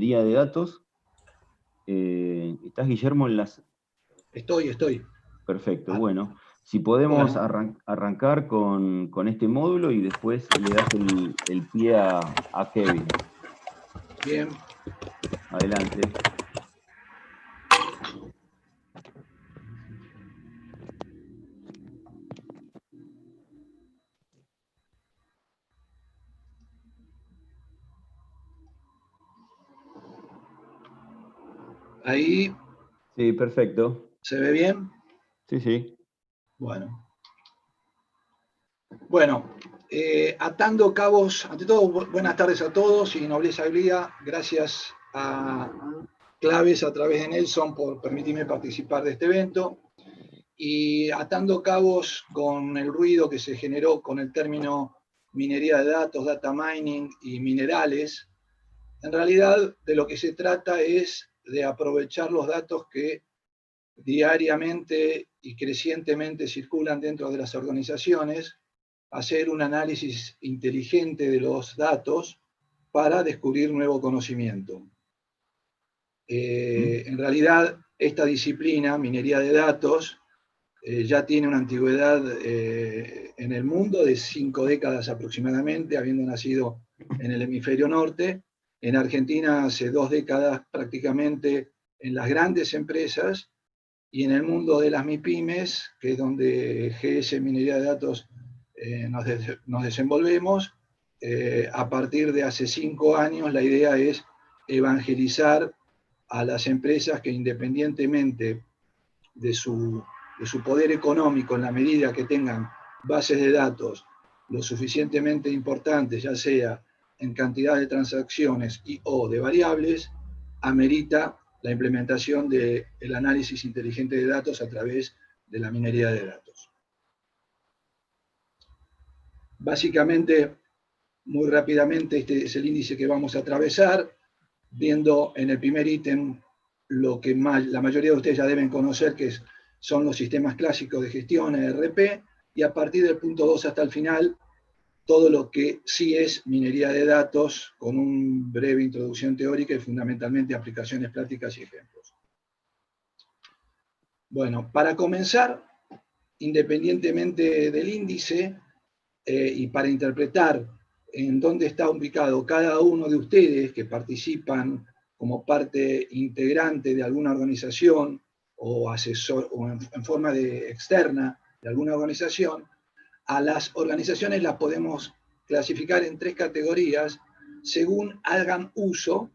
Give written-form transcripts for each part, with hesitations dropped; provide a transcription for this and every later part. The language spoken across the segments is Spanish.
minería de datos. ¿Estás, Guillermo, en las...? Estoy. Perfecto, Ah, bueno. Si podemos bueno, arrancar con este módulo y después le das el pie a Kevin. bien. Adelante. Ahí, Sí, perfecto. ¿se ve bien? Sí, sí. Bueno. Bueno, atando cabos, ante todo, buenas tardes a todos y nobleza y vida. Gracias a Claves a través de Nelson por permitirme participar de este evento. Y atando cabos con el ruido que se generó con el término minería de datos, data mining y minerales, en realidad de lo que se trata es de aprovechar los datos que diariamente y crecientemente circulan dentro de las organizaciones, hacer un análisis inteligente de los datos para descubrir nuevo conocimiento. En realidad, esta disciplina, minería de datos, ya tiene una antigüedad en el mundo de 5 décadas aproximadamente, habiendo nacido en el hemisferio norte. En Argentina hace 2 décadas prácticamente en las grandes empresas, y en el mundo de las MIPYMES, que es donde GS Minería de Datos nos desenvolvemos, a partir de hace 5 años la idea es evangelizar a las empresas que independientemente de su poder económico, en la medida que tengan bases de datos lo suficientemente importantes, ya sea en cantidad de transacciones y o de variables, amerita la implementación del análisis inteligente de datos a través de la minería de datos. Básicamente, muy rápidamente, este es el índice que vamos a atravesar, viendo en el primer ítem lo que la mayoría de ustedes ya deben conocer, que son los sistemas clásicos de gestión, ERP, y a partir del punto 2 hasta el final, todo lo que sí es minería de datos, con una breve introducción teórica y fundamentalmente aplicaciones prácticas y ejemplos. Bueno, para comenzar, independientemente del índice, y para interpretar en dónde está ubicado cada uno de ustedes que participan como parte integrante de alguna organización o asesor o en forma externa de alguna organización, a las organizaciones las podemos clasificar en 3 categorías según hagan uso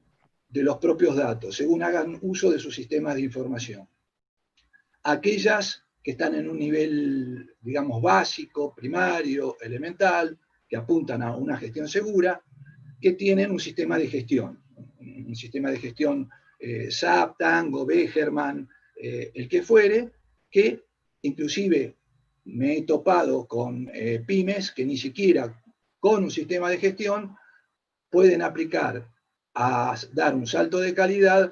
de los propios datos, según hagan uso de sus sistemas de información. Aquellas que están en un nivel, digamos, básico, primario, elemental, que apuntan a una gestión segura, que tienen un sistema de gestión. Un sistema de gestión SAP, Tango, Begerman, el que fuere, que inclusive me he topado con pymes que ni siquiera con un sistema de gestión pueden aplicar a dar un salto de calidad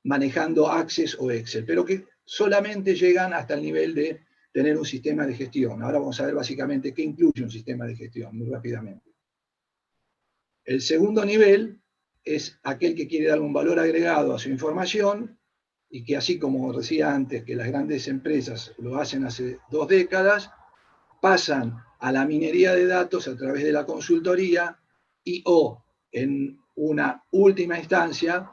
manejando Access o Excel, pero que solamente llegan hasta el nivel de tener un sistema de gestión. Ahora vamos a ver básicamente qué incluye un sistema de gestión, muy rápidamente. El segundo nivel es aquel que quiere dar un valor agregado a su información y que, así como decía antes que las grandes empresas lo hacen hace 2 décadas, pasan a la minería de datos a través de la consultoría y o, en una última instancia,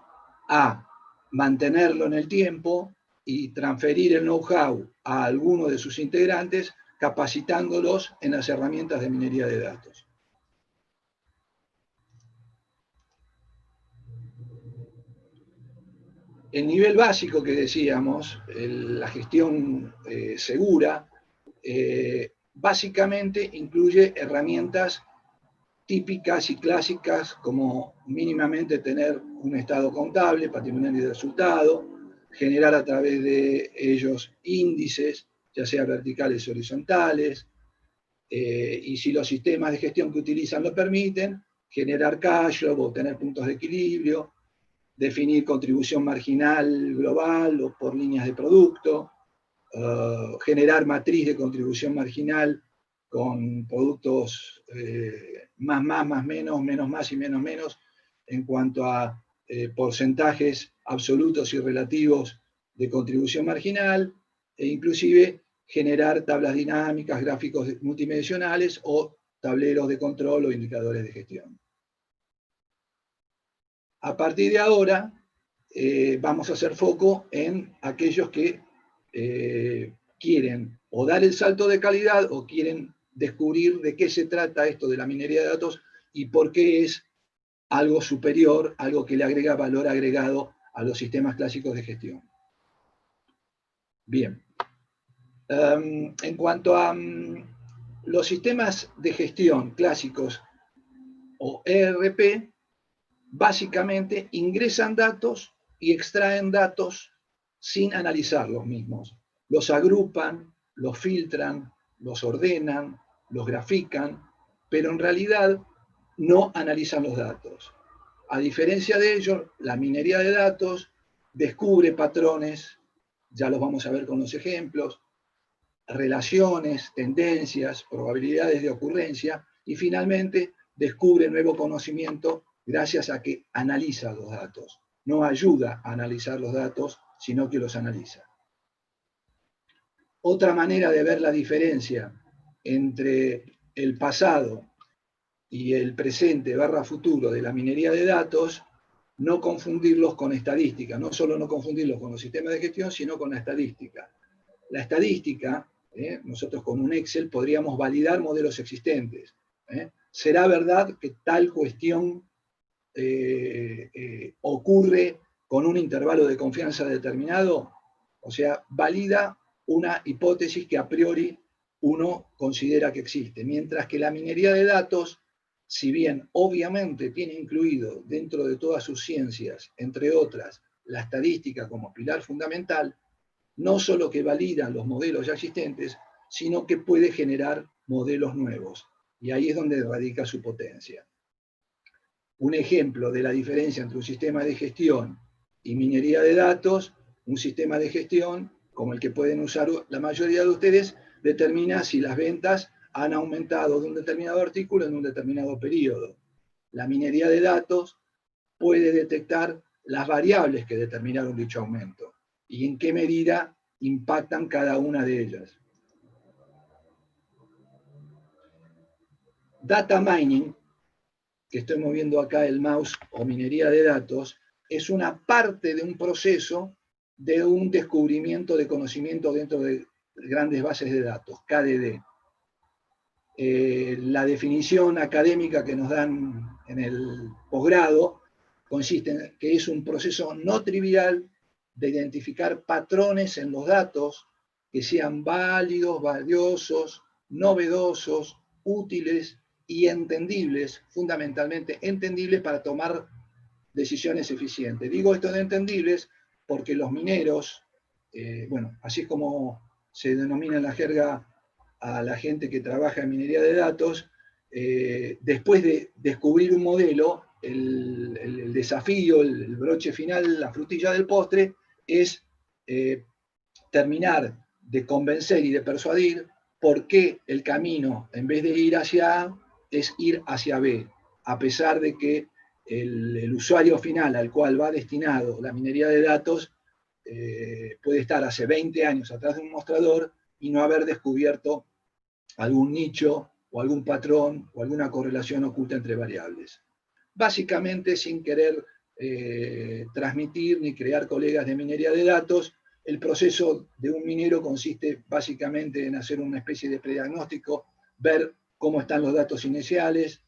a mantenerlo en el tiempo y transferir el know-how a alguno de sus integrantes, capacitándolos en las herramientas de minería de datos. El nivel básico que decíamos, la gestión segura, básicamente incluye herramientas típicas y clásicas como mínimamente tener un estado contable, patrimonial y de resultado, generar a través de ellos índices, ya sea verticales o horizontales, y si los sistemas de gestión que utilizan lo permiten, generar cash flow, obtener puntos de equilibrio, definir contribución marginal global o por líneas de producto, generar matriz de contribución marginal con productos más, más menos, menos más y menos menos en cuanto a porcentajes absolutos y relativos de contribución marginal, e inclusive generar tablas dinámicas, gráficos multidimensionales o tableros de control o indicadores de gestión. A partir de ahora, vamos a hacer foco en aquellos que quieren o dar el salto de calidad o quieren descubrir de qué se trata esto de la minería de datos y por qué es algo superior, algo que le agrega valor agregado a los sistemas clásicos de gestión. Bien. En cuanto a los sistemas de gestión clásicos o ERP, básicamente ingresan datos y extraen datos sin analizar los mismos. Los agrupan, los filtran, los ordenan, los grafican, pero en realidad no analizan los datos. A diferencia de ello, la minería de datos descubre patrones, ya los vamos a ver con los ejemplos, relaciones, tendencias, probabilidades de ocurrencia, y finalmente descubre nuevo conocimiento gracias a que analiza los datos. No ayuda a analizar los datos, sino que los analiza. Otra manera de ver la diferencia entre el pasado y el presente / futuro de la minería de datos, no confundirlos con estadística, no solo no confundirlos con los sistemas de gestión, sino con la estadística. La estadística, nosotros con un Excel podríamos validar modelos existentes. ¿Será verdad que tal cuestión ocurre con un intervalo de confianza determinado? O sea, valida una hipótesis que a priori uno considera que existe, mientras que la minería de datos, si bien obviamente tiene incluido dentro de todas sus ciencias, entre otras, la estadística como pilar fundamental, no solo que valida los modelos ya existentes, sino que puede generar modelos nuevos. Y ahí es donde radica su potencia. Un ejemplo de la diferencia entre un sistema de gestión y minería de datos, un sistema de gestión, como el que pueden usar la mayoría de ustedes, determina si las ventas han aumentado de un determinado artículo en un determinado periodo. La minería de datos puede detectar las variables que determinaron dicho aumento y en qué medida impactan cada una de ellas. Data mining, que estoy moviendo acá el mouse, o minería de datos, es una parte de un proceso de un descubrimiento de conocimiento dentro de grandes bases de datos, KDD. La definición académica que nos dan en el posgrado consiste en que es un proceso no trivial de identificar patrones en los datos que sean válidos, valiosos, novedosos, útiles y entendibles, fundamentalmente entendibles para tomar decisiones eficientes. Digo esto de entendibles porque los mineros, bueno, así es como se denomina en la jerga a la gente que trabaja en minería de datos, después de descubrir un modelo, el desafío, el broche final, la frutilla del postre, es terminar de convencer y de persuadir por qué el camino, en vez de ir hacia A, es ir hacia B, a pesar de que el usuario final al cual va destinado la minería de datos puede estar hace 20 años atrás de un mostrador y no haber descubierto algún nicho o algún patrón o alguna correlación oculta entre variables. Básicamente, sin querer transmitir ni crear colegas de minería de datos, el proceso de un minero consiste básicamente en hacer una especie de prediagnóstico, ver cómo están los datos iniciales,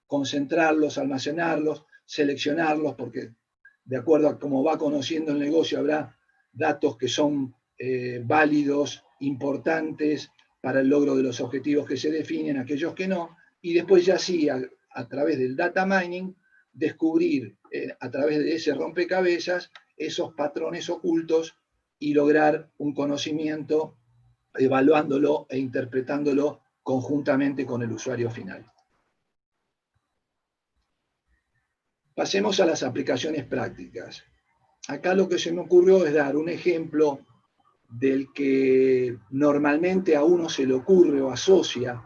concentrarlos, almacenarlos, seleccionarlos, porque de acuerdo a cómo va conociendo el negocio habrá datos que son válidos, importantes para el logro de los objetivos que se definen, aquellos que no, y después ya sí, a través del data mining, descubrir a través de ese rompecabezas esos patrones ocultos y lograr un conocimiento evaluándolo e interpretándolo conjuntamente con el usuario final. Pasemos a las aplicaciones prácticas. Acá lo que se me ocurrió es dar un ejemplo del que normalmente a uno se le ocurre o asocia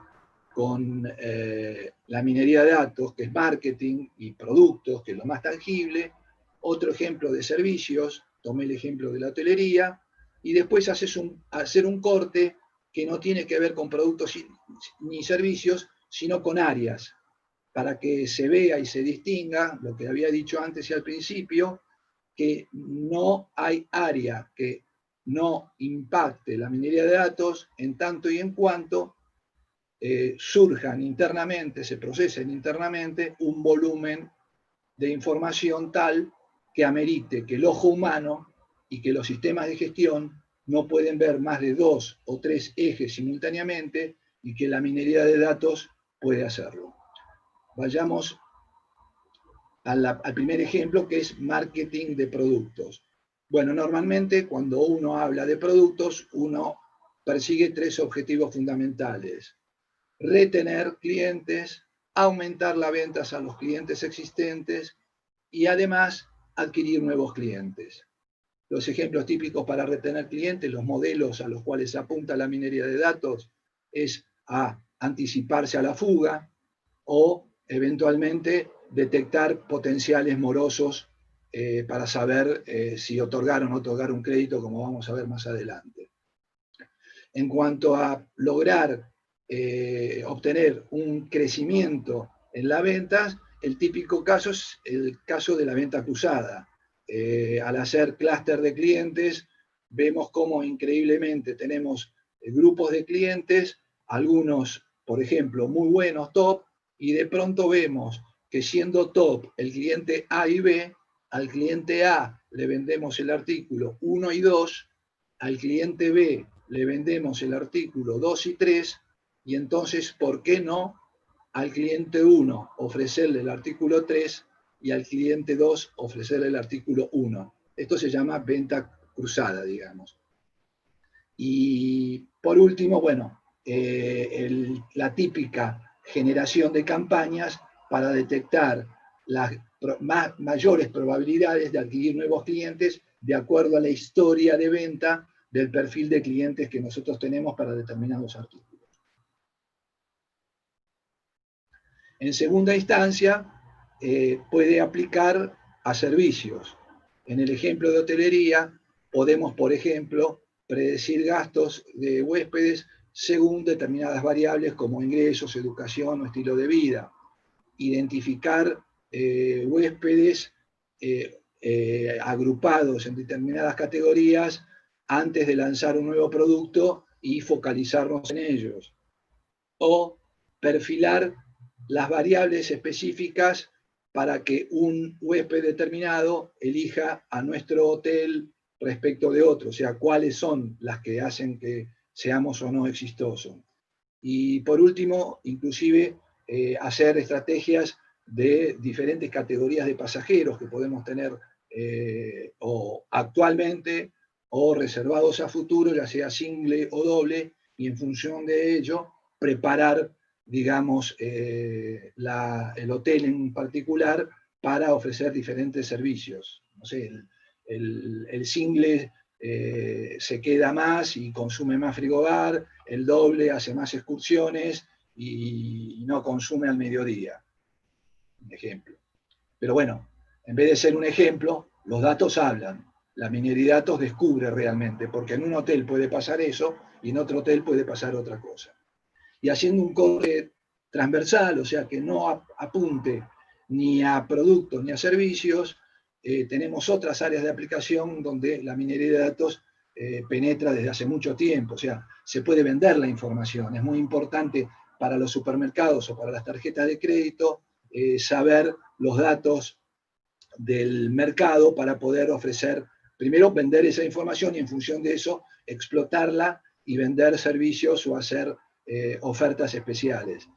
con la minería de datos, que es marketing y productos, que es lo más tangible, otro ejemplo de servicios, tomé el ejemplo de la hotelería, y después hacer un corte que no tiene que ver con productos ni servicios, sino con áreas, para que se vea y se distinga, lo que había dicho antes y al principio, que no hay área que no impacte la minería de datos en tanto y en cuanto surjan internamente, se procesen internamente un volumen de información tal que amerite que el ojo humano y que los sistemas de gestión no pueden ver más de 2 o 3 ejes simultáneamente y que la minería de datos puede hacerlo. Vayamos al primer ejemplo, que es marketing de productos. Bueno, normalmente cuando uno habla de productos, uno persigue 3 objetivos fundamentales: retener clientes, aumentar las ventas a los clientes existentes y además adquirir nuevos clientes. Los ejemplos típicos para retener clientes, los modelos a los cuales apunta la minería de datos, es a anticiparse a la fuga o eventualmente detectar potenciales morosos para saber si otorgar o no otorgar un crédito, como vamos a ver más adelante. En cuanto a lograr obtener un crecimiento en las ventas, el típico caso es el caso de la venta cruzada. Al hacer clúster de clientes, vemos cómo increíblemente tenemos grupos de clientes, algunos, por ejemplo, muy buenos, top, y de pronto vemos que siendo top el cliente A y B, al cliente A le vendemos el artículo 1 y 2, al cliente B le vendemos el artículo 2 y 3, y entonces, ¿por qué no al cliente 1 ofrecerle el artículo 3 y al cliente 2 ofrecerle el artículo 1? Esto se llama venta cruzada, digamos. Y por último, bueno, la típica generación de campañas para detectar las mayores probabilidades de adquirir nuevos clientes de acuerdo a la historia de venta del perfil de clientes que nosotros tenemos para determinados artículos. En segunda instancia, puede aplicar a servicios. En el ejemplo de hotelería, podemos, por ejemplo, predecir gastos de huéspedes según determinadas variables como ingresos, educación o estilo de vida. Identificar huéspedes agrupados en determinadas categorías antes de lanzar un nuevo producto y focalizarnos en ellos. O perfilar las variables específicas para que un huésped determinado elija a nuestro hotel respecto de otro, o sea, cuáles son las que hacen que seamos o no exitosos. Y por último, inclusive hacer estrategias de diferentes categorías de pasajeros que podemos tener o actualmente o reservados a futuro, ya sea single o doble, y en función de ello preparar, digamos, el hotel en particular para ofrecer diferentes servicios. No sé, el single se queda más y consume más frigobar, el doble hace más excursiones y no consume al mediodía. Un ejemplo. Pero bueno, en vez de ser un ejemplo, los datos hablan. La minería de datos descubre realmente, porque en un hotel puede pasar eso y en otro hotel puede pasar otra cosa. Y haciendo un corte transversal, o sea, que no apunte ni a productos ni a servicios, tenemos otras áreas de aplicación donde la minería de datos penetra desde hace mucho tiempo, o sea, se puede vender la información. Es muy importante para los supermercados o para las tarjetas de crédito saber los datos del mercado para poder ofrecer, primero vender esa información y en función de eso explotarla y vender servicios o hacer ofertas especiales.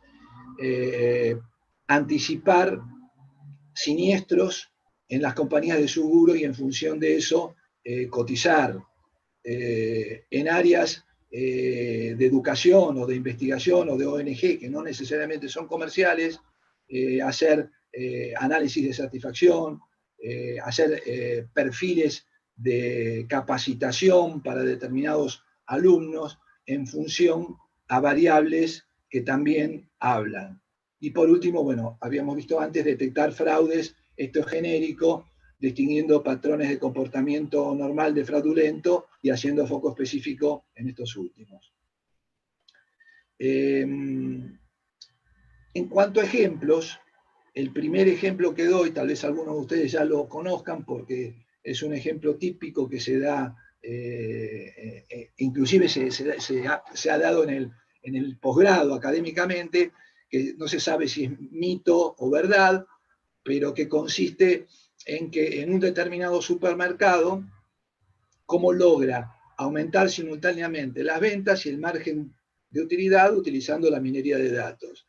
Anticipar siniestros en las compañías de seguro y en función de eso cotizar. En áreas de educación o de investigación o de ONG que no necesariamente son comerciales, hacer análisis de satisfacción, hacer perfiles de capacitación para determinados alumnos en función a variables que también hablan. Y por último, bueno, habíamos visto antes detectar fraudes, esto es genérico, distinguiendo patrones de comportamiento normal de fraudulento y haciendo foco específico en estos últimos. En cuanto a ejemplos, el primer ejemplo que doy, tal vez algunos de ustedes ya lo conozcan porque es un ejemplo típico que se da, inclusive se ha dado en el posgrado académicamente, que no se sabe si es mito o verdad, pero que consiste en que en un determinado supermercado, cómo logra aumentar simultáneamente las ventas y el margen de utilidad utilizando la minería de datos.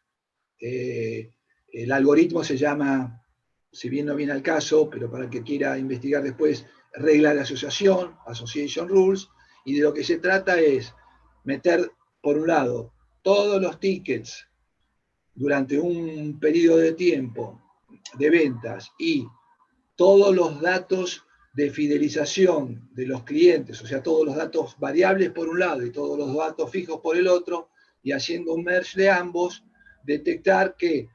El algoritmo se llama, si bien no viene al caso, pero para el que quiera investigar después, regla de asociación, Association Rules, y de lo que se trata es meter, por un lado, todos los tickets durante un periodo de tiempo de ventas y todos los datos de fidelización de los clientes, o sea, todos los datos variables por un lado y todos los datos fijos por el otro, y haciendo un merge de ambos, detectar que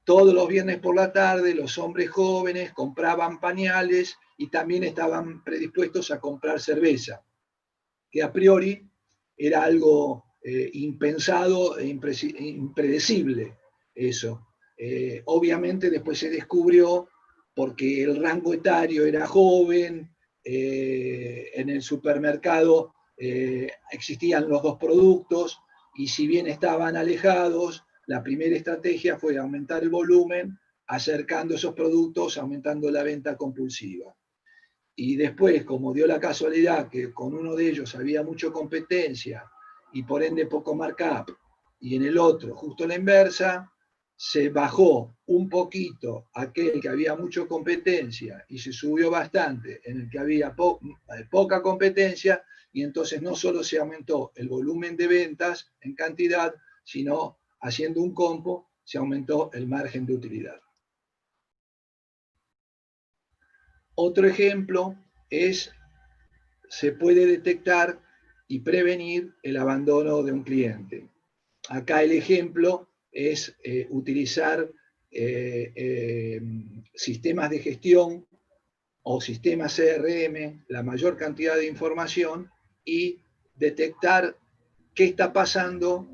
todos los viernes por la tarde los hombres jóvenes compraban pañales y también estaban predispuestos a comprar cerveza, que a priori era algo impensado e impredecible eso. Obviamente después se descubrió porque el rango etario era joven, en el supermercado existían los dos productos y si bien estaban alejados, la primera estrategia fue aumentar el volumen, acercando esos productos, aumentando la venta compulsiva. Y después, como dio la casualidad que con uno de ellos había mucha competencia y por ende poco markup, y en el otro justo la inversa, se bajó un poquito aquel que había mucha competencia y se subió bastante en el que había poca competencia, y entonces no solo se aumentó el volumen de ventas en cantidad, sino haciendo un combo se aumentó el margen de utilidad. Otro ejemplo es, se puede detectar y prevenir el abandono de un cliente. Acá el ejemplo es utilizar sistemas de gestión o sistemas CRM, la mayor cantidad de información y detectar qué está pasando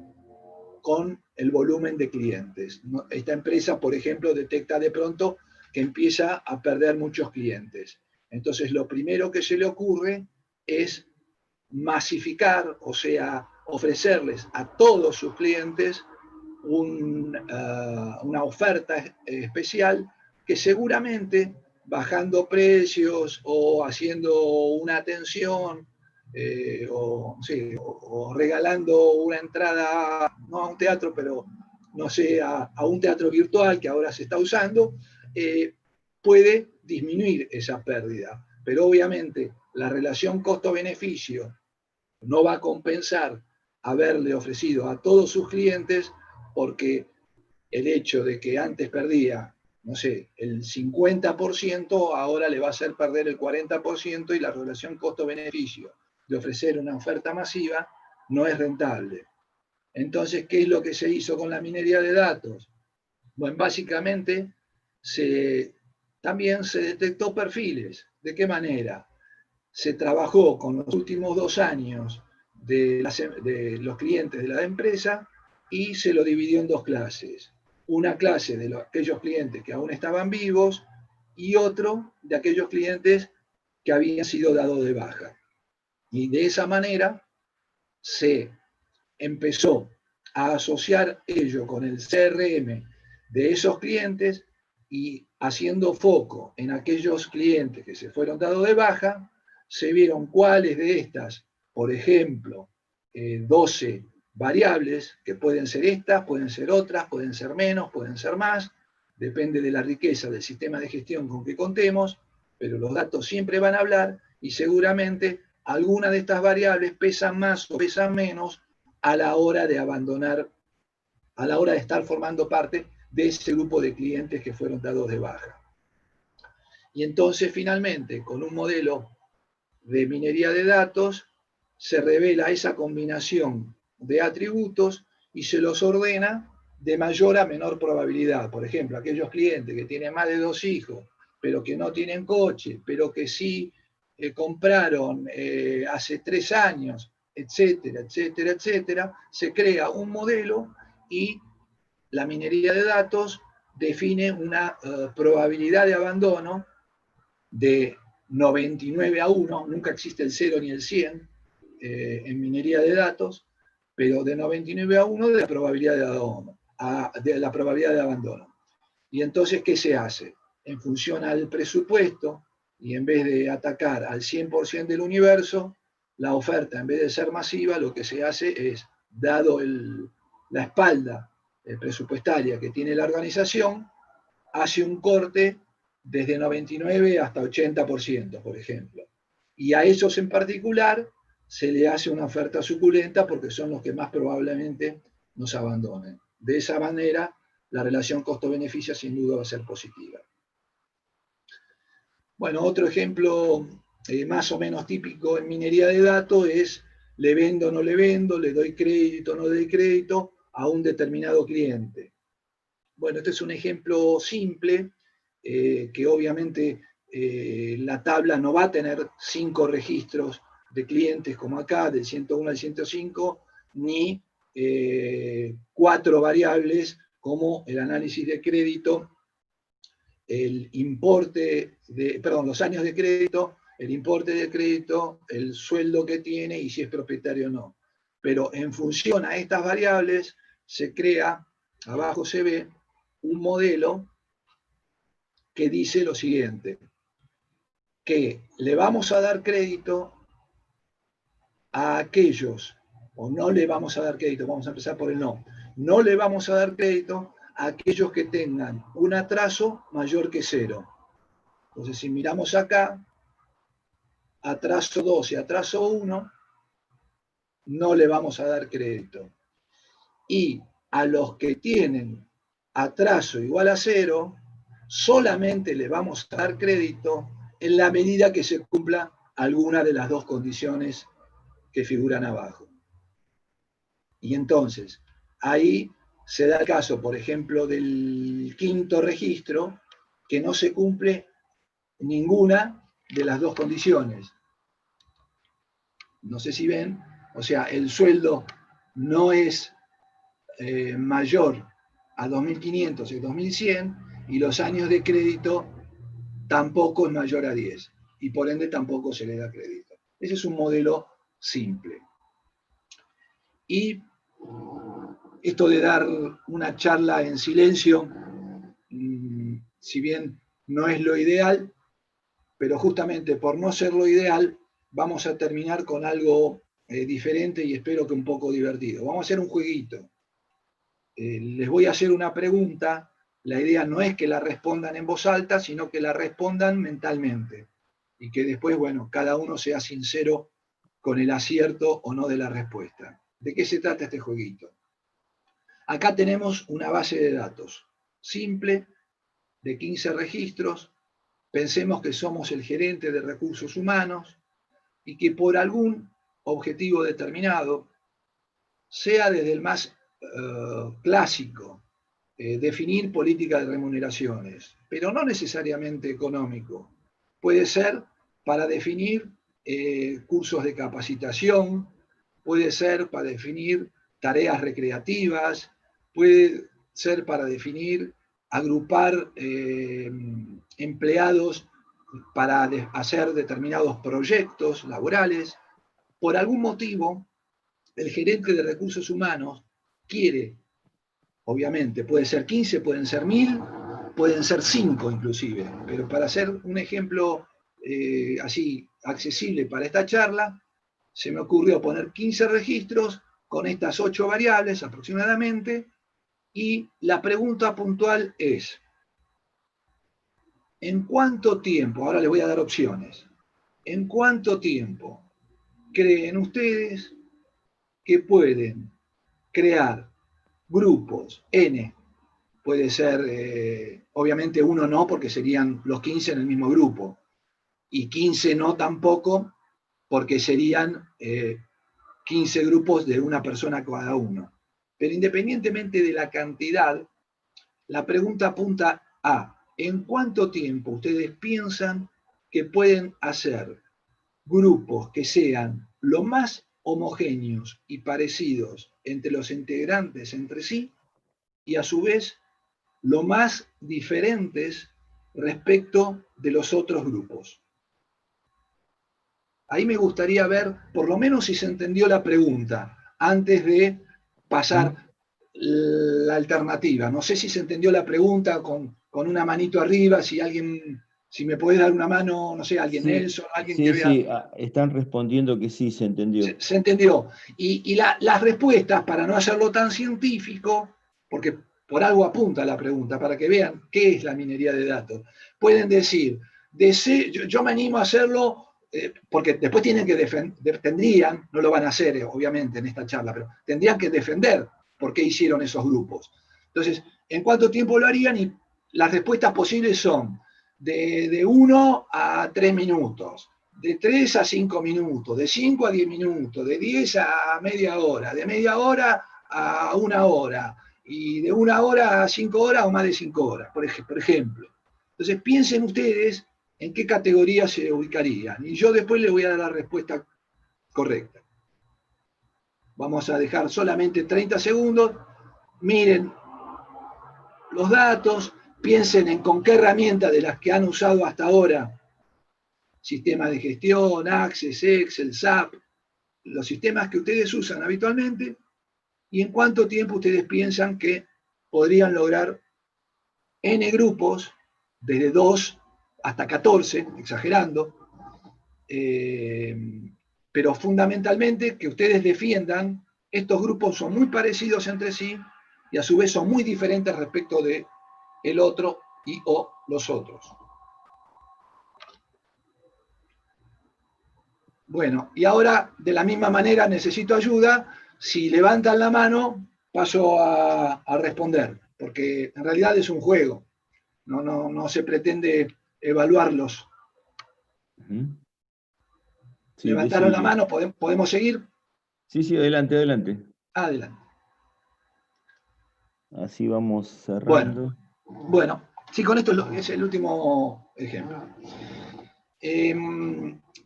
con el volumen de clientes. Esta empresa, por ejemplo, detecta de pronto que empieza a perder muchos clientes. Entonces, lo primero que se le ocurre es masificar, o sea, ofrecerles a todos sus clientes una oferta especial que seguramente bajando precios o haciendo una atención o regalando una entrada, no a un teatro, pero no sé, a un teatro virtual que ahora se está usando, puede disminuir esa pérdida. Pero obviamente la relación costo-beneficio no va a compensar haberle ofrecido a todos sus clientes, porque el hecho de que antes perdía, no sé, el 50%, ahora le va a hacer perder el 40% y la relación costo-beneficio de ofrecer una oferta masiva no es rentable. Entonces, ¿qué es lo que se hizo con la minería de datos? Bueno, básicamente también se detectó perfiles. ¿De qué manera? Se trabajó con los últimos 2 años de los clientes de la empresa y se lo dividió en 2 clases. Una clase de aquellos clientes que aún estaban vivos y otro de aquellos clientes que habían sido dados de baja. Y de esa manera se empezó a asociar ello con el CRM de esos clientes y haciendo foco en aquellos clientes que se fueron dados de baja, se vieron cuáles de estas, por ejemplo, 12 variables, que pueden ser estas, pueden ser otras, pueden ser menos, pueden ser más, depende de la riqueza del sistema de gestión con que contemos, pero los datos siempre van a hablar y seguramente algunas de estas variables pesan más o pesan menos a la hora de abandonar, a la hora de estar formando parte de ese grupo de clientes que fueron dados de baja. Y entonces finalmente, con un modelo de minería de datos, se revela esa combinación de atributos y se los ordena de mayor a menor probabilidad. Por ejemplo, aquellos clientes que tienen más de 2 hijos pero que no tienen coche, pero que sí compraron hace 3 años, etcétera, etcétera, etcétera, se crea un modelo y la minería de datos define una probabilidad de abandono de 99-1, nunca existe el 0 ni el 100 en minería de datos, pero de 99-1 de la probabilidad de abandono. Y entonces, ¿qué se hace? En función al presupuesto, y en vez de atacar al 100% del universo, la oferta, en vez de ser masiva, lo que se hace es, dado la espalda presupuestaria que tiene la organización, hace un corte desde 99 hasta 80%, por ejemplo. Y a esos en particular se le hace una oferta suculenta porque son los que más probablemente nos abandonen. De esa manera, la relación costo-beneficio sin duda va a ser positiva. Bueno, otro ejemplo más o menos típico en minería de datos es le vendo o no le vendo, le doy crédito o no le doy crédito a un determinado cliente. Bueno, este es un ejemplo simple que obviamente la tabla no va a tener 5 registros de clientes como acá, del 101 al 105, ni 4 variables como el análisis de crédito, el importe los años de crédito, el importe de crédito, el sueldo que tiene y si es propietario o no. Pero en función a estas variables se crea, abajo se ve, un modelo que dice lo siguiente, que le vamos a dar crédito a aquellos, o no le vamos a dar crédito, vamos a empezar por el no le vamos a dar crédito a aquellos que tengan un atraso mayor que 0. Entonces, si miramos acá, atraso 2 y atraso 1, no le vamos a dar crédito. Y a los que tienen atraso igual a 0, solamente le vamos a dar crédito en la medida que se cumpla alguna de las 2 condiciones que figuran abajo. Y entonces, ahí se da el caso, por ejemplo, del 5.º registro, que no se cumple ninguna de las 2 condiciones. No sé si ven, o sea, el sueldo no es mayor a 2.500 y 2.100, y los años de crédito tampoco es mayor a 10, y por ende tampoco se le da crédito. Ese es un modelo simple. Y esto de dar una charla en silencio, si bien no es lo ideal, pero justamente por no ser lo ideal, vamos a terminar con algo diferente y espero que un poco divertido. Vamos a hacer un jueguito. Les voy a hacer una pregunta. La idea no es que la respondan en voz alta, sino que la respondan mentalmente. Y que después, bueno, cada uno sea sincero con el acierto o no de la respuesta. ¿De qué se trata este jueguito? Acá tenemos una base de datos simple, de 15 registros. Pensemos que somos el gerente de recursos humanos y que por algún objetivo determinado, sea desde el más clásico, definir política de remuneraciones, pero no necesariamente económico. Puede ser para definir cursos de capacitación, puede ser para definir tareas recreativas, puede ser para definir, agrupar empleados para hacer determinados proyectos laborales. Por algún motivo, el gerente de recursos humanos quiere, obviamente, puede ser 15, pueden ser 1.000, pueden ser 5 inclusive, pero para hacer un ejemplo así accesible para esta charla, se me ocurrió poner 15 registros con estas 8 variables aproximadamente, y la pregunta puntual es, ¿en cuánto tiempo, ahora les voy a dar opciones, en cuánto tiempo creen ustedes que pueden crear grupos N? Puede ser, obviamente 1 no, porque serían los 15 en el mismo grupo, y 15 no tampoco, porque serían 15 grupos de una persona cada uno. Pero independientemente de la cantidad, la pregunta apunta a ¿en cuánto tiempo ustedes piensan que pueden hacer grupos que sean lo más homogéneos y parecidos entre los integrantes entre sí y a su vez lo más diferentes respecto de los otros grupos? Ahí me gustaría ver, por lo menos si se entendió la pregunta, antes de pasar la alternativa. No sé si se entendió la pregunta con una manito arriba, si me podés dar una mano, no sé, alguien, Sí, Nelson, alguien que sí, vea. sí, están respondiendo que sí, se entendió. Se entendió. Y las respuestas, para no hacerlo tan científico, porque por algo apunta la pregunta, para que vean qué es la minería de datos, pueden decir, yo me animo a hacerlo, porque después tienen que tendrían, no lo van a hacer obviamente en esta charla, pero tendrían que defender por qué hicieron esos grupos. Entonces, ¿en cuánto tiempo lo harían? Y las respuestas posibles son de 1 a 3 minutos, de 3 a 5 minutos, de 5 a 10 minutos, de 10 a media hora a 1 hora, y de 1 hora a 5 horas o más de 5 horas, por ejemplo. Entonces piensen ustedes en qué categoría se ubicarían, y yo después les voy a dar la respuesta correcta. Vamos a dejar solamente 30 segundos, miren los datos, piensen en con qué herramienta de las que han usado hasta ahora, sistemas de gestión, Access, Excel, SAP, los sistemas que ustedes usan habitualmente, y en cuánto tiempo ustedes piensan que podrían lograr N grupos, desde 2 hasta 14, exagerando, pero fundamentalmente que ustedes defiendan, estos grupos son muy parecidos entre sí y a su vez son muy diferentes respecto de el otro y o los otros. Bueno, y ahora de la misma manera necesito ayuda. Si levantan la mano, paso a responder, porque en realidad es un juego. No se pretende evaluarlos. Sí, ¿Levantaron la mano? ¿Podemos seguir? Sí, sí, adelante, adelante. Adelante. Así vamos cerrando. Bueno, sí, con esto es el último ejemplo.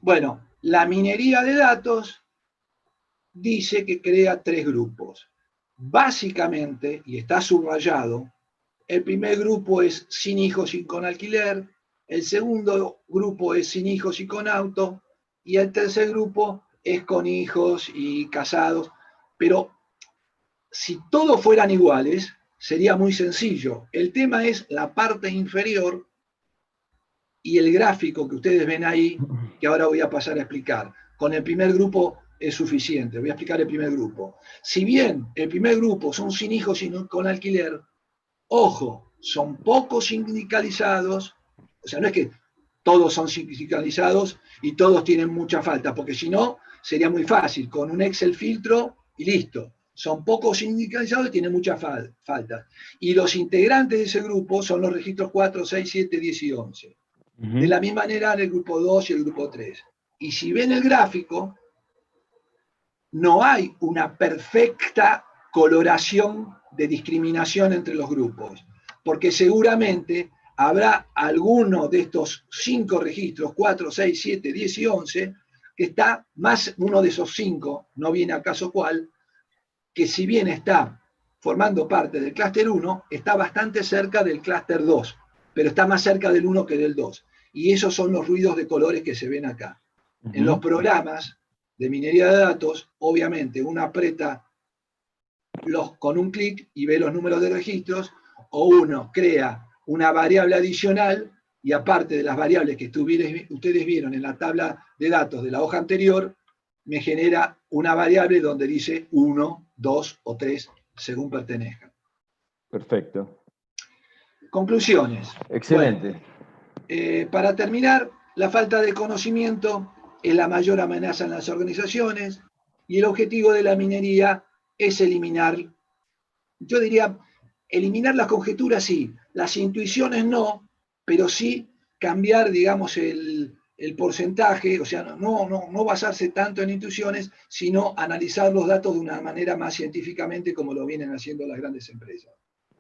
Bueno, la minería de datos dice que crea 3 grupos. Básicamente, y está subrayado, el primer grupo es sin hijos y con alquiler, el segundo grupo es sin hijos y con auto, y el tercer grupo es con hijos y casados. Pero si todos fueran iguales, sería muy sencillo. El tema es la parte inferior y el gráfico que ustedes ven ahí, que ahora voy a pasar a explicar. Con el primer grupo es suficiente. Voy a explicar el primer grupo. Si bien el primer grupo son sin hijos y con alquiler, ojo, son pocos sindicalizados, o sea, no es que todos son sindicalizados y todos tienen mucha falta, porque si no, sería muy fácil, con un Excel filtro y listo. Son pocos sindicalizados y tienen mucha falta. Y los integrantes de ese grupo son los registros 4, 6, 7, 10 y 11. De la misma manera en el grupo 2 y el grupo 3. Y si ven el gráfico, no hay una perfecta coloración de discriminación entre los grupos, porque seguramente habrá alguno de estos 5 registros, 4, 6, 7, 10 y 11, que está más, uno de esos 5, no viene a caso cuál, que si bien está formando parte del clúster 1, está bastante cerca del clúster 2, pero está más cerca del 1 que del 2. Y esos son los ruidos de colores que se ven acá. En los programas de minería de datos, obviamente uno aprieta con un clic y ve los números de registros, o uno crea una variable adicional y aparte de las variables que ustedes vieron en la tabla de datos de la hoja anterior, me genera una variable donde dice 1, 2 o 3 según pertenezcan. Perfecto. Conclusiones. Excelente. Bueno, para terminar, la falta de conocimiento es la mayor amenaza en las organizaciones y el objetivo de la minería es eliminar, yo diría, eliminar las conjeturas sí, las intuiciones no, pero sí cambiar, digamos, el porcentaje, o sea, no basarse tanto en intuiciones, sino analizar los datos de una manera más científicamente como lo vienen haciendo las grandes empresas.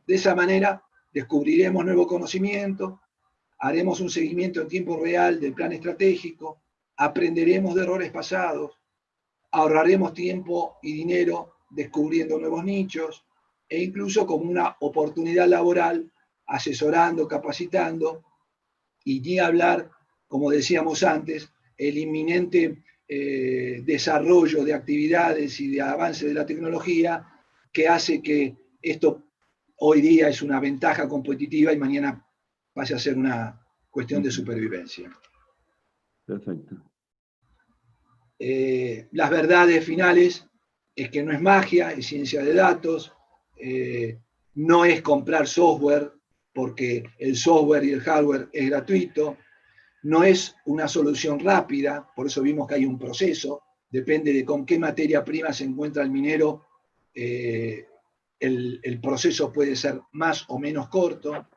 De esa manera descubriremos nuevo conocimiento, haremos un seguimiento en tiempo real del plan estratégico, aprenderemos de errores pasados, ahorraremos tiempo y dinero descubriendo nuevos nichos, e incluso como una oportunidad laboral, asesorando, capacitando, y ni hablar, como decíamos antes, el inminente desarrollo de actividades y de avance de la tecnología que hace que esto hoy día es una ventaja competitiva y mañana pase a ser una cuestión de supervivencia. Perfecto. Las verdades finales es que no es magia, es ciencia de datos, no es comprar software porque el software y el hardware es gratuito, no es una solución rápida, por eso vimos que hay un proceso, depende de con qué materia prima se encuentra el minero, el proceso puede ser más o menos corto.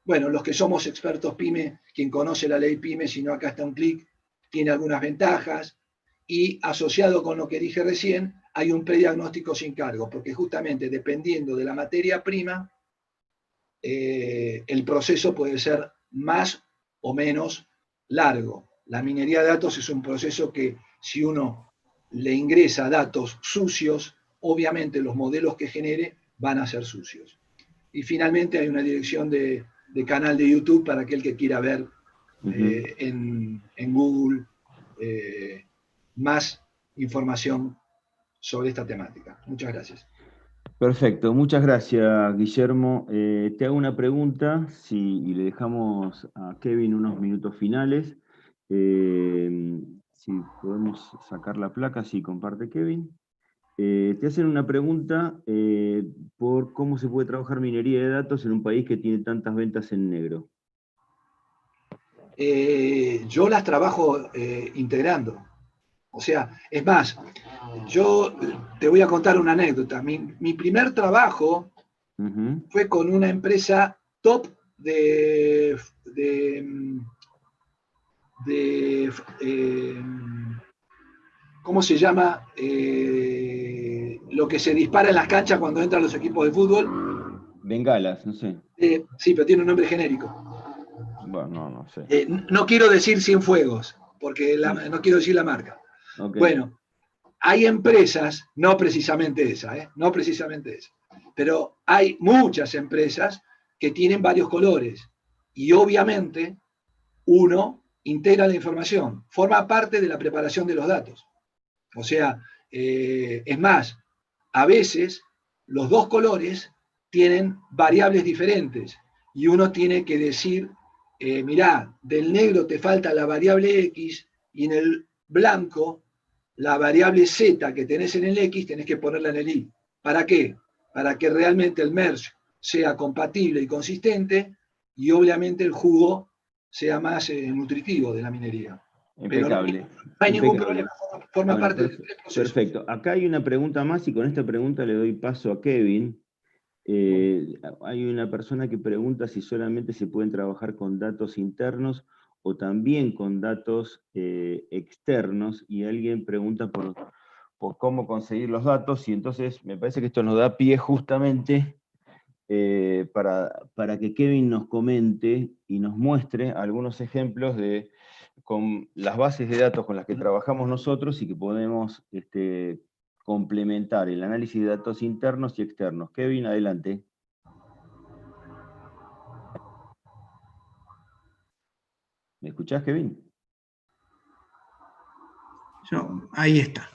Bueno, los que somos expertos PYME, quien conoce la ley PYME, si no acá está un clic, tiene algunas ventajas, y asociado con lo que dije recién, hay un prediagnóstico sin cargo, porque justamente dependiendo de la materia prima, el proceso puede ser más o menos largo. La minería de datos es un proceso que si uno le ingresa datos sucios, obviamente los modelos que genere van a ser sucios. Y finalmente hay una dirección de canal de YouTube para aquel que quiera ver en Google más información sobre esta temática. Muchas gracias. Perfecto, muchas gracias, Guillermo. Te hago una pregunta, y le dejamos a Kevin unos minutos finales. Si podemos sacar la placa, si comparte Kevin. Te hacen una pregunta por cómo se puede trabajar minería de datos en un país que tiene tantas ventas en negro. Yo las trabajo integrando. O sea, es más, yo te voy a contar una anécdota. Mi primer trabajo fue con una empresa top ¿cómo se llama? Lo que se dispara en las canchas cuando entran los equipos de fútbol. Bengalas, no sé. Sí, pero tiene un nombre genérico. Bueno, no sé. No quiero decir Cienfuegos, porque no quiero decir la marca. Okay. Bueno, hay empresas, no precisamente esa, no precisamente esa, pero hay muchas empresas que tienen varios colores y obviamente uno integra la información, forma parte de la preparación de los datos. O sea, es más, a veces los dos colores tienen variables diferentes y uno tiene que decir, mirá, del negro te falta la variable X y en el blanco la variable Z que tenés en el X tenés que ponerla en el Y. ¿Para qué? Para que realmente el merge sea compatible y consistente y obviamente el jugo sea más nutritivo de la minería. Impecable. Pero no hay ningún problema, forma parte del proceso. Perfecto. Acá hay una pregunta más y con esta pregunta le doy paso a Kevin. Hay una persona que pregunta si solamente se pueden trabajar con datos internos o también con datos externos, y alguien pregunta por cómo conseguir los datos, y entonces me parece que esto nos da pie justamente para que Kevin nos comente y nos muestre algunos ejemplos con las bases de datos con las que trabajamos nosotros y que podemos complementar el análisis de datos internos y externos. Kevin, adelante. ¿Me escuchás, Kevin? Ahí está.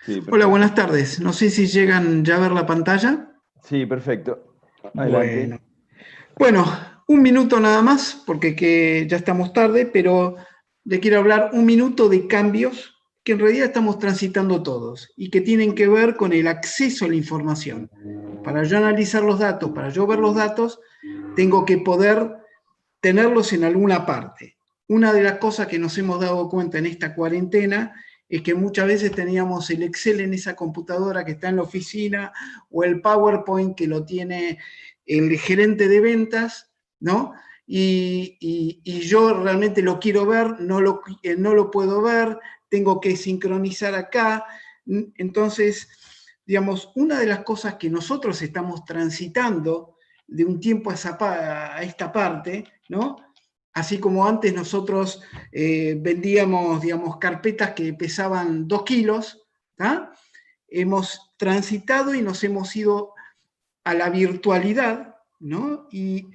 Sí, hola, buenas tardes. No sé si llegan ya a ver la pantalla. Sí, perfecto. Adelante. Bueno, un minuto nada más, porque ya estamos tarde, pero le quiero hablar un minuto de cambios que en realidad estamos transitando todos y que tienen que ver con el acceso a la información. Para yo analizar los datos, para yo ver los datos, tengo que poder tenerlos en alguna parte. Una de las cosas que nos hemos dado cuenta en esta cuarentena es que muchas veces teníamos el Excel en esa computadora que está en la oficina o el PowerPoint que lo tiene el gerente de ventas, ¿no? Y yo realmente lo quiero ver, no lo puedo ver, tengo que sincronizar acá. Entonces, digamos, una de las cosas que nosotros estamos transitando de un tiempo a esta parte, ¿no? Así como antes nosotros vendíamos, digamos, carpetas que pesaban 2 kilos, ¿tá? Hemos transitado y nos hemos ido a la virtualidad, ¿no? Y,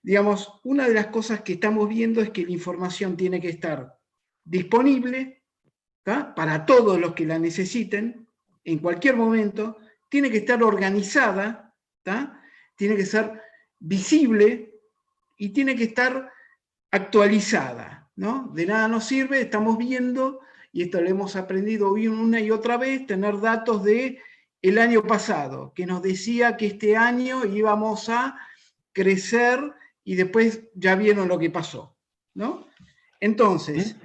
digamos, una de las cosas que estamos viendo es que la información tiene que estar disponible, ¿tá? Para todos los que la necesiten, en cualquier momento, tiene que estar organizada, ¿tá? Tiene que ser visible y tiene que estar actualizada, ¿no? De nada nos sirve, estamos viendo, y esto lo hemos aprendido una y otra vez, tener datos de el año pasado, que nos decía que este año íbamos a crecer y después ya vieron lo que pasó, ¿no? Entonces,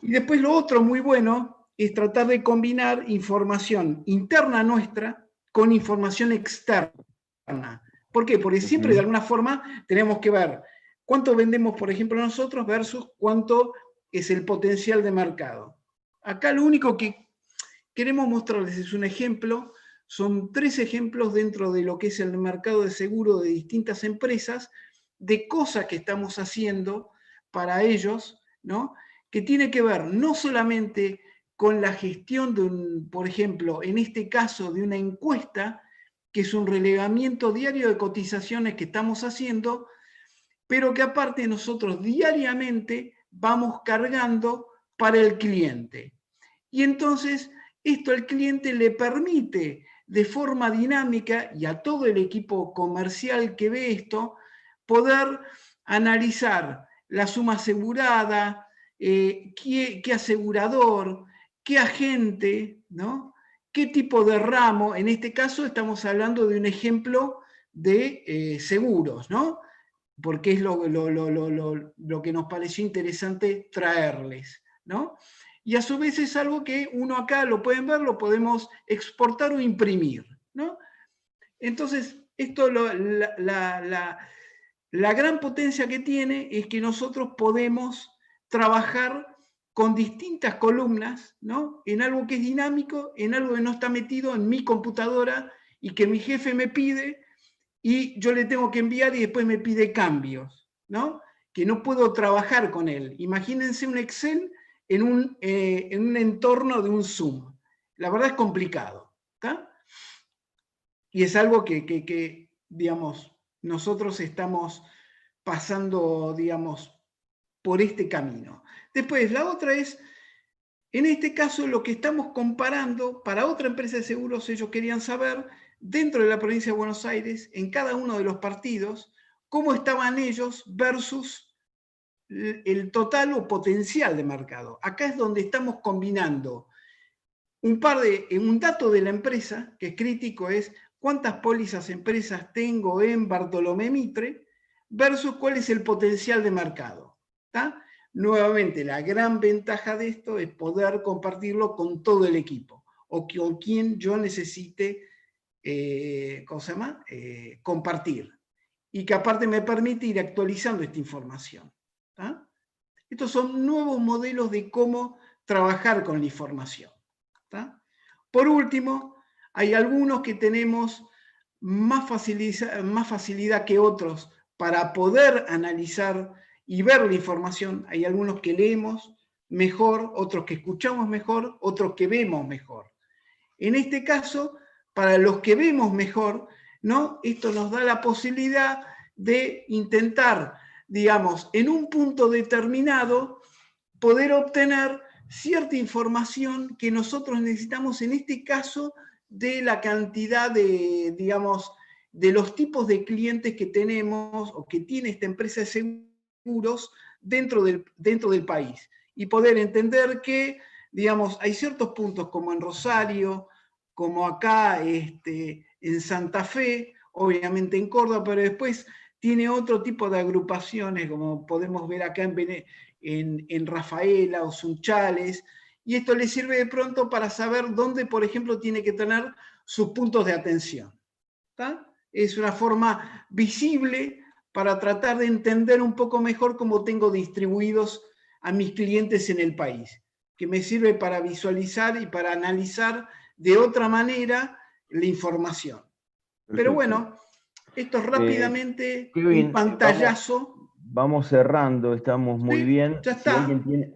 y después lo otro muy bueno es tratar de combinar información interna nuestra con información externa. ¿Por qué? Porque siempre de alguna forma tenemos que ver cuánto vendemos, por ejemplo, nosotros versus cuánto es el potencial de mercado. Acá lo único que queremos mostrarles es un ejemplo, son 3 ejemplos dentro de lo que es el mercado de seguro de distintas empresas, de cosas que estamos haciendo para ellos, ¿no? Que tiene que ver no solamente con la gestión de un, por ejemplo, en este caso de una encuesta, que es un relevamiento diario de cotizaciones que estamos haciendo, pero que aparte nosotros diariamente vamos cargando para el cliente. Y entonces esto al cliente le permite de forma dinámica y a todo el equipo comercial que ve esto, poder analizar la suma asegurada, qué asegurador, qué agente, ¿no? ¿Qué tipo de ramo? En este caso estamos hablando de un ejemplo de seguros, ¿no? Porque es lo que nos pareció interesante traerles, ¿no? Y a su vez es algo que uno acá lo pueden ver, lo podemos exportar o imprimir, ¿no? Entonces, esto la gran potencia que tiene es que nosotros podemos trabajar con distintas columnas, ¿no? En algo que es dinámico, en algo que no está metido en mi computadora y que mi jefe me pide y yo le tengo que enviar y después me pide cambios, ¿no? Que no puedo trabajar con él. Imagínense un Excel en un entorno de un Zoom. La verdad es complicado, ¿tá? Y es algo que digamos, nosotros estamos pasando, digamos, por este camino. Después, la otra es, en este caso, lo que estamos comparando, para otra empresa de seguros, ellos querían saber, dentro de la provincia de Buenos Aires, en cada uno de los partidos, cómo estaban ellos versus el total o potencial de mercado. Acá es donde estamos combinando un dato de la empresa, que es crítico, es cuántas pólizas empresas tengo en Bartolomé Mitre, versus cuál es el potencial de mercado. ¿Tá? Nuevamente, la gran ventaja de esto es poder compartirlo con todo el equipo, o con quien yo necesite, ¿cómo se llama? Compartir. Y que aparte me permite ir actualizando esta información. ¿Tá? Estos son nuevos modelos de cómo trabajar con la información. ¿Tá? Por último, hay algunos que tenemos más facilidad que otros para poder analizar y ver la información. Hay algunos que leemos mejor, otros que escuchamos mejor, otros que vemos mejor. En este caso, para los que vemos mejor, ¿no? Esto nos da la posibilidad de intentar, digamos, en un punto determinado, poder obtener cierta información que nosotros necesitamos, en este caso, de la cantidad de, digamos, de los tipos de clientes que tenemos o que tiene esta empresa de seguros dentro del país. Y poder entender que, digamos, hay ciertos puntos como en Rosario, como acá en Santa Fe, obviamente en Córdoba, pero después tiene otro tipo de agrupaciones, como podemos ver acá en Rafaela o Sunchales, y esto le sirve de pronto para saber dónde, por ejemplo, tiene que tener sus puntos de atención. ¿Tá? Es una forma visible para tratar de entender un poco mejor cómo tengo distribuidos a mis clientes en el país, que me sirve para visualizar y para analizar de otra manera la información. Perfecto. Pero bueno, Esto es rápidamente Kevin, un pantallazo. Vamos cerrando, estamos muy Sí, bien. ya está.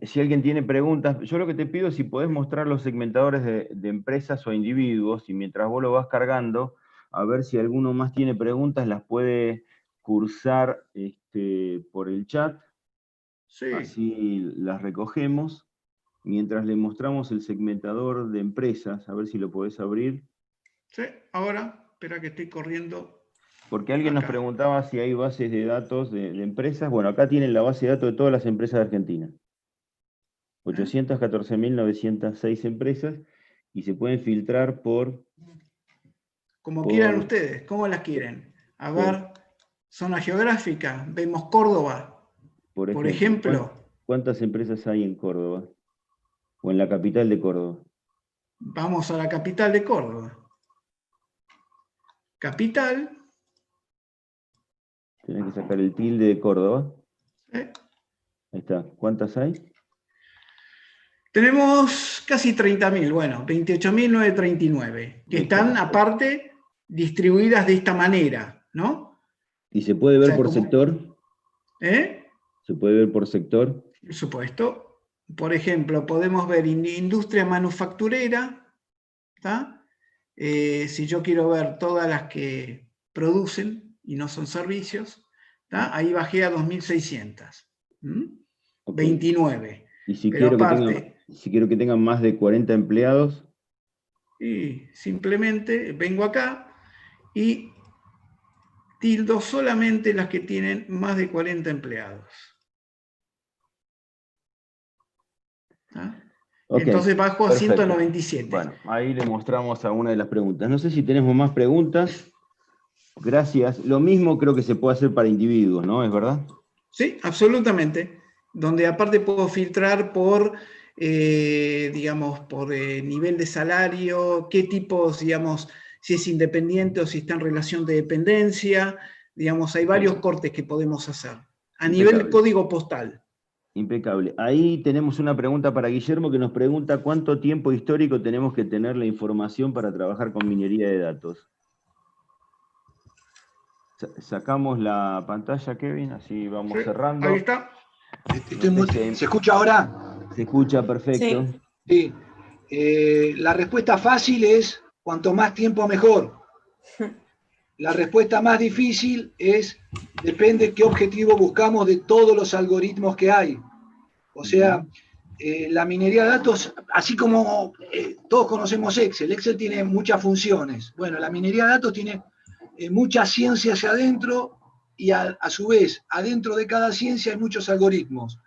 Si alguien tiene preguntas, yo lo que te pido es si podés mostrar los segmentadores de empresas o individuos, y mientras vos lo vas cargando, a ver si alguno más tiene preguntas, las puede cursar por el chat, Sí, así las recogemos. Mientras le mostramos el segmentador de empresas, a ver si lo podés abrir. sí. Ahora, espera que estoy corriendo. Porque alguien nos Acá. preguntaba si hay bases de datos de empresas. Bueno, acá tienen la base de datos de todas las empresas de Argentina. 814.906 empresas, y se pueden filtrar Como quieran por, ustedes, ¿cómo las quieren? A por, ver, zona geográfica, vemos Córdoba, por por ejemplo. ejemplo. ¿Cuántas empresas hay en Córdoba? O en la capital de Córdoba. Vamos a la capital de Córdoba. Capital. Tenés que sacar el tilde de Córdoba. ¿Eh? Ahí está. ¿Cuántas hay? Tenemos casi 30.000, bueno, 28.939, que están aparte distribuidas de esta manera, ¿no? ¿Y se puede O ver sea, por sector? ¿Eh? ¿Se puede ver por sector? Por supuesto. Por ejemplo, podemos ver industria manufacturera, ¿tá? Si yo quiero ver todas las que producen y no son servicios, ¿tá? Ahí bajé a 2.600. Ok. 29. Y si Pero quiero que tengan más de 40 empleados. Y simplemente vengo acá y tildo solamente las que tienen más de 40 empleados. ¿Ah? Ok, Entonces bajo a perfecto. 197. Bueno, ahí le mostramos alguna de las preguntas. No sé si tenemos más preguntas. Gracias. Lo mismo creo que se puede hacer para individuos, ¿no? ¿Es verdad? Sí, absolutamente. Donde aparte puedo filtrar por, digamos, por nivel de salario, qué tipos, digamos, si es independiente o si está en relación de dependencia. Digamos, hay varios cortes que podemos hacer. A nivel de código postal. Impecable. Ahí tenemos una pregunta para Guillermo, que nos pregunta cuánto tiempo histórico tenemos que tener la información para trabajar con minería de datos. Sacamos la pantalla, Kevin, así vamos cerrando. Ahí está. ¿Se escucha ahora? Se escucha perfecto. Sí. La respuesta fácil es cuanto más tiempo mejor. La respuesta más difícil es depende qué objetivo buscamos de todos los algoritmos que hay. O sea, la minería de datos, así como todos conocemos Excel, Excel tiene muchas funciones. Bueno, la minería de datos tiene mucha ciencia hacia adentro y a su vez, adentro de cada ciencia hay muchos algoritmos.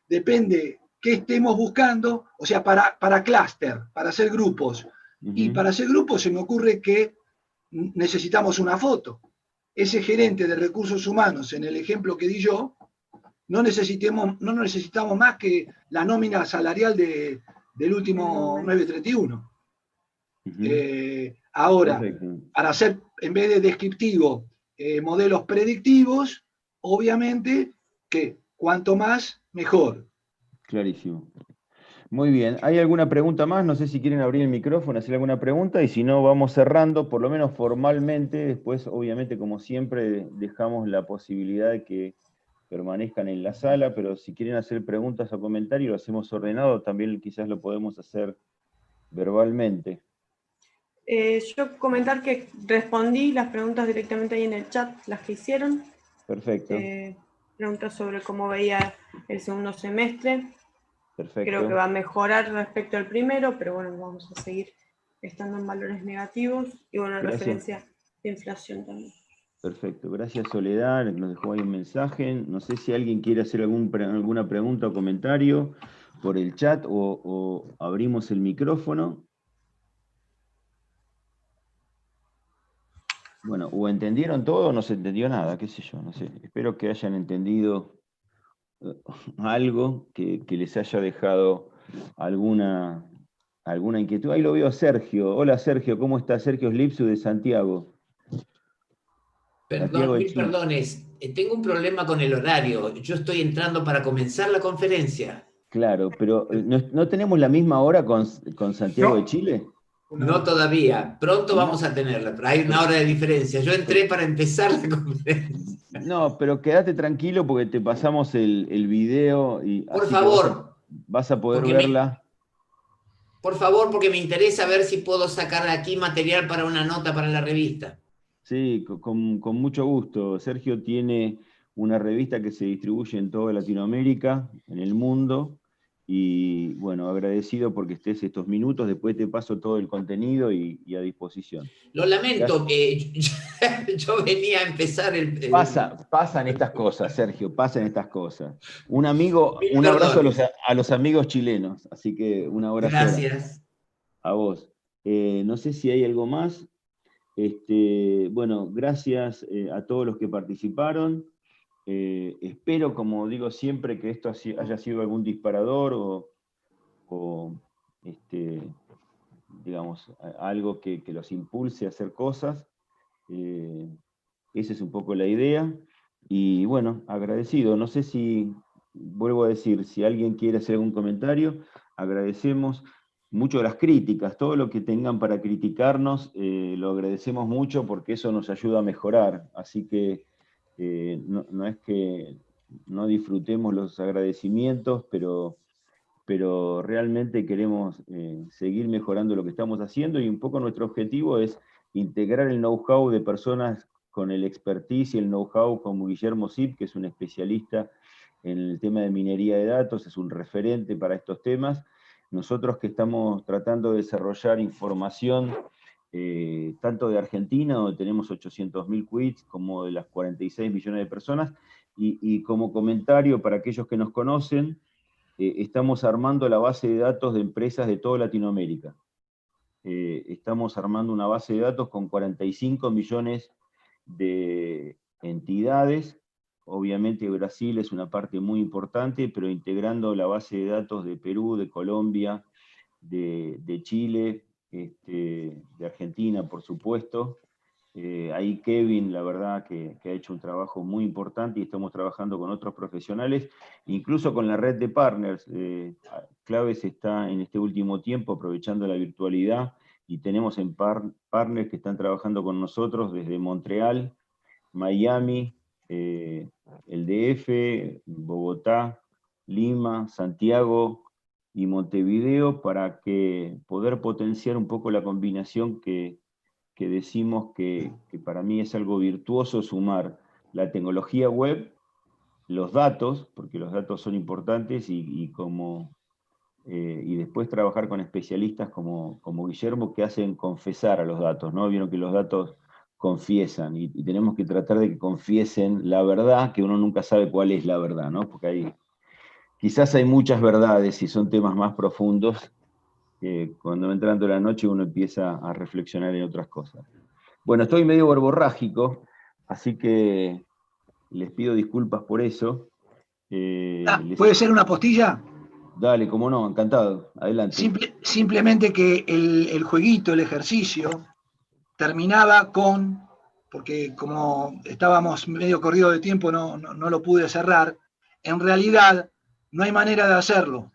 Depende qué estemos buscando, o sea, para clúster, para hacer grupos. Y para hacer grupos se me ocurre que necesitamos una foto. Ese gerente de recursos humanos, en el ejemplo que di yo, no necesitamos más que la nómina salarial del último 931. Ahora, perfecto. para hacer, en vez de descriptivo, modelos predictivos, obviamente que cuanto más, mejor. Clarísimo. Muy bien. ¿Hay alguna pregunta más? No sé si quieren abrir el micrófono, hacer alguna pregunta, y si no, vamos cerrando, por lo menos formalmente. Después, obviamente, como siempre, dejamos la posibilidad de que permanezcan en la sala, pero si quieren hacer preguntas o comentarios, lo hacemos ordenado, también quizás lo podemos hacer verbalmente. Yo comentar que respondí las preguntas directamente ahí en el chat, las que hicieron. Perfecto. Preguntas sobre cómo veía el segundo semestre. Perfecto. Creo que va a mejorar respecto al primero, pero bueno, vamos a seguir estando en valores negativos. Y bueno, referencia de inflación también. Perfecto. Gracias, Soledad. Nos dejó ahí un mensaje. No sé si alguien quiere hacer alguna pregunta o comentario por el chat o abrimos el micrófono. Bueno, o entendieron todo o no se entendió nada, qué sé yo, no sé. Espero que hayan entendido algo que les haya dejado alguna inquietud. Ahí lo veo a Sergio. Hola, Sergio, ¿cómo está? Sergio Slipsu de Santiago. Perdón, mil perdones. Tengo un problema con el horario. Yo estoy entrando para comenzar la conferencia. Claro, pero ¿no tenemos la misma hora con Santiago de Chile? No todavía, pronto ¿No? vamos a tenerla, pero hay una hora de diferencia. Yo entré para empezar la conferencia. No, pero quédate tranquilo porque te pasamos el video, y Por así que favor, vas a poder porque verla. por favor, porque me interesa ver si puedo sacar de aquí material para una nota para la revista. Sí, con mucho gusto. Sergio tiene una revista que se distribuye en toda Latinoamérica, en el mundo, y bueno, agradecido porque estés estos minutos, después te paso todo el contenido y a disposición. Lo lamento, yo venía a empezar Pasan estas cosas, Sergio, pasan estas cosas. Un Mil abrazo perdones. a los amigos chilenos, así que un abrazo grande Gracias. a vos. No sé si hay algo más. Bueno, gracias a todos los que participaron. Espero, como digo siempre, que esto haya sido algún disparador o digamos, algo que los impulse a hacer cosas. Esa es un poco la idea. Y bueno, agradecido. No sé si, vuelvo a decir, si alguien quiere hacer algún comentario, agradecemos mucho las críticas, todo lo que tengan para criticarnos, lo agradecemos mucho porque eso nos ayuda a mejorar. Así que no es que no disfrutemos los agradecimientos, pero realmente queremos seguir mejorando lo que estamos haciendo, y un poco nuestro objetivo es integrar el know-how de personas con el expertise y el know-how como Guillermo Cid, que es un especialista en el tema de minería de datos, es un referente para estos temas. Nosotros que estamos tratando de desarrollar información tanto de Argentina, donde tenemos 800.000 quits, como de las 46 millones de personas, y como comentario para aquellos que nos conocen, estamos armando la base de datos de empresas de toda Latinoamérica. Estamos armando una base de datos con 45 millones de entidades. Obviamente Brasil es una parte muy importante, pero integrando la base de datos de Perú, de Colombia, de Chile, de Argentina, por supuesto. Ahí Kevin, la verdad, que ha hecho un trabajo muy importante, y estamos trabajando con otros profesionales, incluso con la red de partners. Claves está en este último tiempo aprovechando la virtualidad, y tenemos en partners que están trabajando con nosotros desde Montreal, Miami, el DF, Bogotá, Lima, Santiago y Montevideo, para poder potenciar un poco la combinación que decimos que para mí es algo virtuoso, sumar la tecnología web, los datos, porque los datos son importantes, y después trabajar con especialistas como Guillermo, que hacen confesar a los datos, ¿no? Vieron que los datos confiesan, y tenemos que tratar de que confiesen la verdad, que uno nunca sabe cuál es la verdad, ¿no? Porque quizás hay muchas verdades y son temas más profundos, que cuando va entrando la noche uno empieza a reflexionar en otras cosas. Bueno, estoy medio verborrágico, así que les pido disculpas por eso. ¿Puede ser una postilla? Dale, cómo no, encantado, adelante. Simplemente que el jueguito, el ejercicio, terminaba con, porque como estábamos medio corrido de tiempo, no lo pude cerrar. En realidad, no hay manera de hacerlo,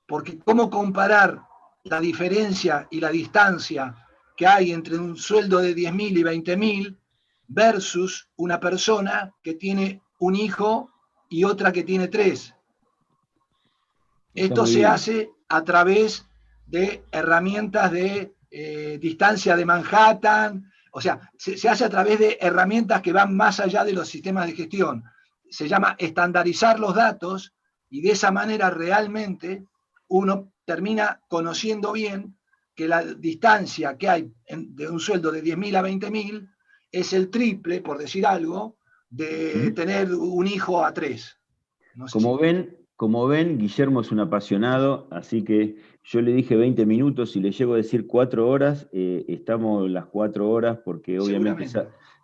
porque ¿cómo comparar la diferencia y la distancia que hay entre un sueldo de 10.000 y 20.000 versus una persona que tiene un hijo y otra que tiene 3? Esto se hace a través de herramientas de distancia de Manhattan, o sea, se hace a través de herramientas que van más allá de los sistemas de gestión. Se llama estandarizar los datos, y de esa manera realmente uno termina conociendo bien que la distancia que hay de un sueldo de 10.000 a 20.000 es el triple, por decir algo, de tener un hijo a 3. No sé Como ven, Guillermo es un apasionado, así que yo le dije 20 minutos, y le llego a decir 4 horas, estamos las 4 horas, porque obviamente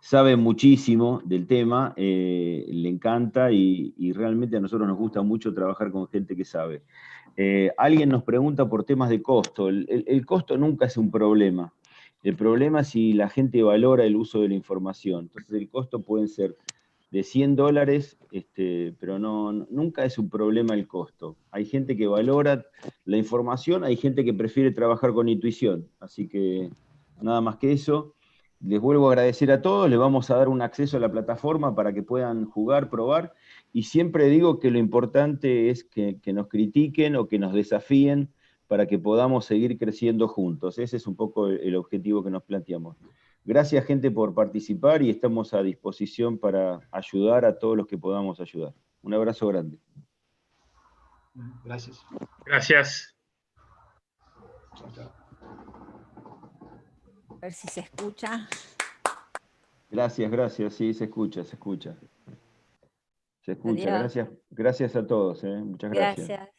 sabe muchísimo del tema, le encanta, y realmente a nosotros nos gusta mucho trabajar con gente que sabe. Alguien nos pregunta por temas de costo. El costo nunca es un problema. El problema es si la gente valora el uso de la información. Entonces el costo pueden ser de $100, pero nunca es un problema el costo. Hay gente que valora la información, hay gente que prefiere trabajar con intuición, así que nada más que eso. Les vuelvo a agradecer a todos, les vamos a dar un acceso a la plataforma para que puedan jugar, probar, y siempre digo que lo importante es que nos critiquen o que nos desafíen para que podamos seguir creciendo juntos. Ese es un poco el objetivo que nos planteamos. Gracias, gente, por participar y estamos a disposición para ayudar a todos los que podamos ayudar. Un abrazo grande. Gracias. Gracias. Chao, chao. A ver si se escucha. Gracias, sí, se escucha. Se escucha, Adiós. gracias a todos, muchas gracias. Gracias.